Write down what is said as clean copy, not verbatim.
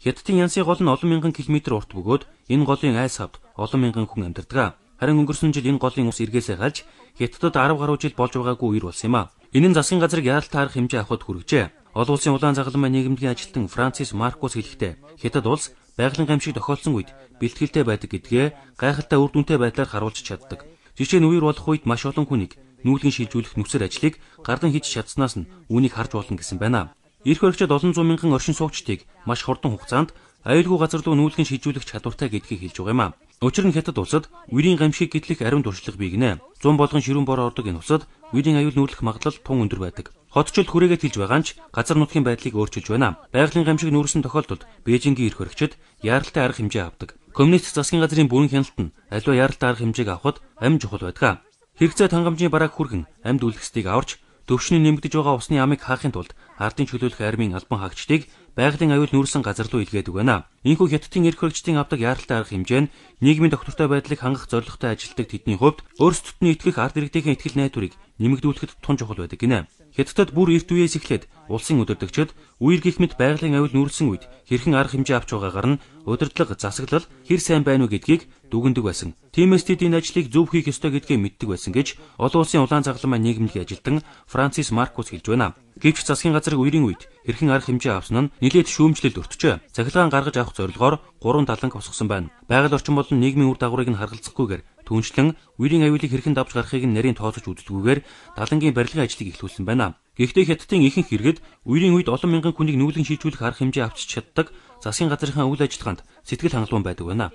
Хятадын Янсын гол нь олон мянган километр урт бөгөөд энэ голын айс хавьд олон мянган хүн амьдардаг. Харин өнгөрсөн жил энэ голын ус эргээсээ галж Хятадд 10 гаруй жил болж байгаагүй үер болсон юм а. Энэ нь засгийн газрыг яаралтай арга хэмжээ авахд хүргэжээ. Олон улсын улаан загалмай нийгэмдгийн ажилтан Франсис Маркус хэлэхдээ Хятад улс байгалийн гамшиг тохиолдсон үед бэлтгэлтэй байдаг гэдгээ гайхалтай үр дүнтэй байдлаар харуулж чаддаг. Жишээ нь үер болох үед маш олон хүнийг нүүлгэн шилжүүлэх нүсэр ажлыг гардан хийж чадсанаас нь үүнийг харж болно гэсэн байна. Ирэх орчид олон зуун мянган оршин суугчдыг маш хурдан хугацаанд аюулгүй газар руу нүүлгэн шилжүүлэх чадвартай гэдгийг хэлж байгаа юм а. Учир нь Хятад улсад үерийн гамшиг гэтлэх ариун туршлага бий гинэ. 100 болгон ширүүн бороо ордог энэ улсад үерийн аюул нүүлэх магадлал тун өндөр байдаг. Хотчилд хүрээгээд хэлж байгаа нь ч газар нутгийн байдлыг өөрчилж байна. Байгалийн гамшиг нүүрсэн тохиолдолд Бээжингийн ирэх орчид яаралтай арга хэмжээ авдаг. Коммунист засгийн газрын бүрэн хяналт нь аливаа яаралтай арга хэмжээг авахд амин чухал байдаг. Хэрэгцээ хангамжийн барааг хүргэн амьд үлгэсдгийг аварч төвшний нэмэгдэж байгаа усны ямыг хаахын тулд ардын чөлөөлөх армийн албан хаагчдыг байгалийн аюул нүүрсэн газар руу илгээдэг байна. Ийхүү Хятадын эрх хөрөгчдийн авдаг яаралтай арга хэмжээ нь нийгмийн доктортой байдлыг хангах зорилготой ажилтдаг тэдний хувьд өөрсдөд нь итгэх ард иргэдийн итгэл найдварыг нэмэгдүүлэхэд тун чухал байдаг гинэ. Хятадд бүр эрт үеэс эхлээд улсын удирдагчид үер гих мэт байгалийн аюул нүүрсэн үед хэрхэн арга хэмжээ авч байгаагаар нь удирдлага, засаглал хэр сайн байна уу гэдгийг дүгндэг байсан. Тиймээс тэд энэ ажлыг зөв хийх ёстой гэдгээ мэддэг байсан гэж олон улсын улаан загалмай нийгэмлэгийн ажилтан Франсис Маркус хэлж байна. Гэвч засгийн газрыг үерийн үед хэрхэн арга хэмжээ авсан нь нэлээд шүүмжлэлд өртжээ. Цахилгаан гаргаж авах зорилгоор 3 таланг босгосон байна. Байгаль орчин болон нийгмийн үр дагаврыг нь харгалзахгүйгээр түншлэн үерийн аюулыг хэрхэн давж гарахыг нь нарийн тооцож үзэлгүйгээр далангийн барилгын ажлыг эхлүүлсэн байна. Гэхдээ Хятадын ихэнх иргэд үерийн үед олон мянган хүнийг нүүлгэн шилжүүлэх арга хэмжээ авчиж чаддаг засгийн газрынхаа үйл ажиллагаанд сэтгэл хангалуун байдаг байна.